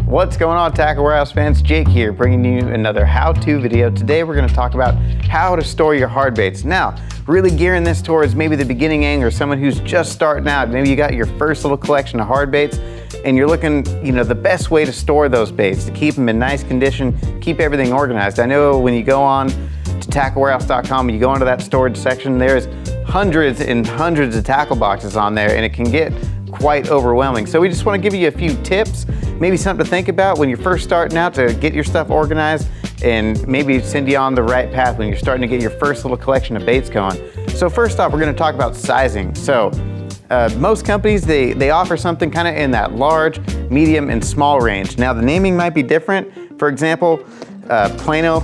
What's going on, Tackle Warehouse fans? Jake here, bringing you another how-to video. Today we're going to talk about how to store your hard baits. Now, really gearing this towards maybe the beginning angler, someone who's just starting out. Maybe you got your first little collection of hard baits and you're looking, the best way to store those baits, to keep them in nice condition, keep everything organized. I know when you go on to tacklewarehouse.com and you go into that storage section, there's hundreds and hundreds of tackle boxes on there, and it can get quite overwhelming. So we just want to give you a few tips, maybe something to think about when you're first starting out to get your stuff organized and maybe send you on the right path when you're starting to get your first little collection of baits going. So first off, we're going to talk about sizing. So most companies, they offer something kind of in that large, medium, and small range. Now the naming might be different. For example, Plano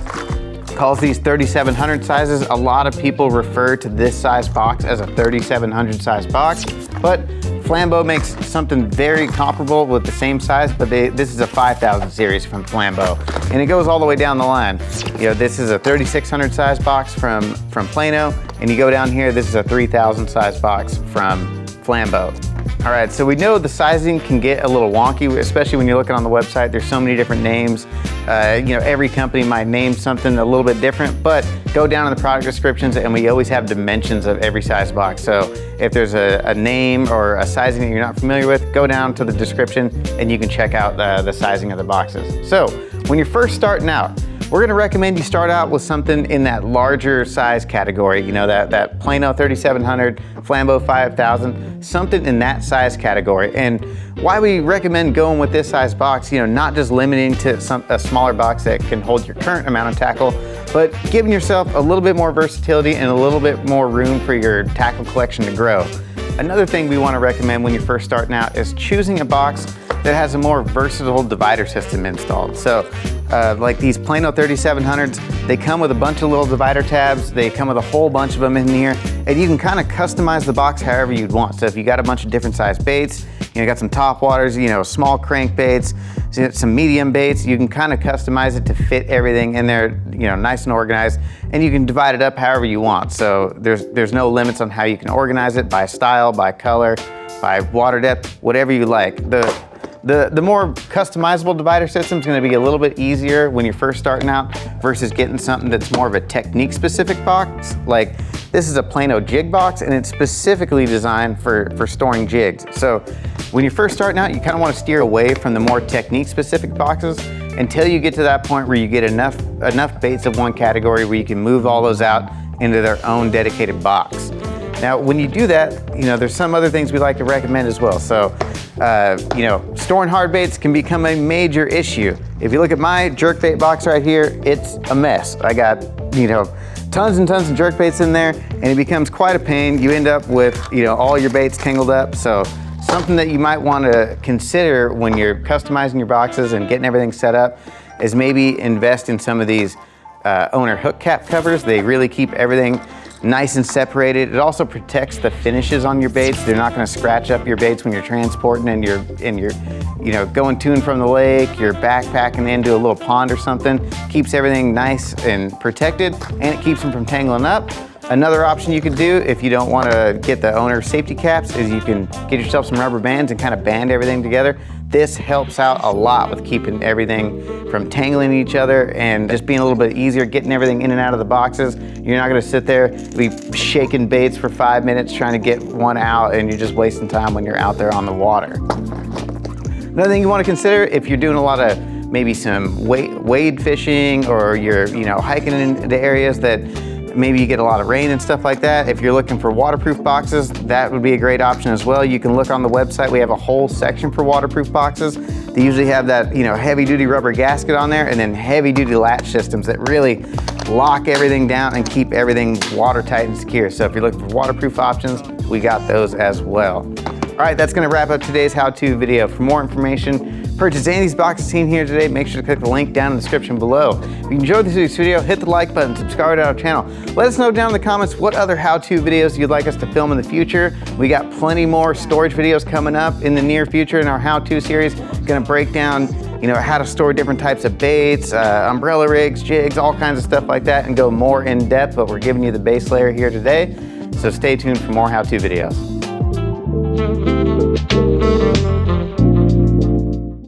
calls these 3700 sizes. A lot of people refer to this size box as a 3700 size box, but Flambeau makes something very comparable with the same size, but this is a 5000 series from Flambeau, and it goes all the way down the line. This is a 3600 size box from Plano, and you go down here, this is a 3000 size box from Flambeau. All right, so we know the sizing can get a little wonky, especially when you're looking on the website. There's so many different names. Every company might name something a little bit different, but go down in the product descriptions and we always have dimensions of every size box. So if there's a name or a sizing that you're not familiar with, go down to the description and you can check out the sizing of the boxes. So when you're first starting out, we're gonna recommend you start out with something in that larger size category, that Plano 3700, Flambeau 5000, something in that size category. And why we recommend going with this size box, not just limiting to a smaller box that can hold your current amount of tackle, but giving yourself a little bit more versatility and a little bit more room for your tackle collection to grow. Another thing we wanna recommend when you're first starting out is choosing a box that has a more versatile divider system installed. So like these Plano 3700s, they come with a bunch of little divider tabs. They come with a whole bunch of them in here, and you can kind of customize the box however you'd want. So if you got a bunch of different size baits, you got some top waters, small crank baits, some medium baits, you can kind of customize it to fit everything in there, nice and organized, and you can divide it up however you want. So there's no limits on how you can organize it by style, by color, by water depth, whatever you like. The more customizable divider system is going to be a little bit easier when you're first starting out versus getting something that's more of a technique specific box. Like this is a Plano jig box, and it's specifically designed for storing jigs. So when you're first starting out, you kind of want to steer away from the more technique specific boxes until you get to that point where you get enough baits of one category where you can move all those out into their own dedicated box. Now, when you do that, there's some other things we like to recommend as well. So, storing hard baits can become a major issue. If you look at my jerkbait box right here, it's a mess. I got, tons and tons of jerkbaits in there, and it becomes quite a pain. You end up with, all your baits tangled up. So, something that you might want to consider when you're customizing your boxes and getting everything set up is maybe invest in some of these owner hook cap covers. They really keep everything nice and separated. It also protects the finishes on your baits. They're not going to scratch up your baits when you're transporting and you're going to and from the lake, you're backpacking into a little pond or something. Keeps everything nice and protected, and it keeps them from tangling up. Another option you can do if you don't want to get the owner safety caps is you can get yourself some rubber bands and kind of band everything together. This helps out a lot with keeping everything from tangling each other and just being a little bit easier getting everything in and out of the boxes. You're not going to sit there, be shaking baits for 5 minutes trying to get one out, and you're just wasting time when you're out there on the water. Another thing you want to consider if you're doing a lot of maybe some wade fishing, or you're hiking into areas that maybe you get a lot of rain and stuff like that. If you're looking for waterproof boxes, that would be a great option as well. You can look on the website. We have a whole section for waterproof boxes. They usually have that, heavy duty rubber gasket on there, and then heavy duty latch systems that really lock everything down and keep everything watertight and secure. So if you're looking for waterproof options, we got those as well. All right, that's gonna wrap up today's how-to video. For more information, purchase any of these boxes seen here today, make sure to click the link down in the description below. If you enjoyed this video, hit the like button, subscribe to our channel. Let us know down in the comments what other how-to videos you'd like us to film in the future. We got plenty more storage videos coming up in the near future in our how-to series. Gonna break down how to store different types of baits, umbrella rigs, jigs, all kinds of stuff like that, and go more in depth, but we're giving you the base layer here today. So stay tuned for more how-to videos.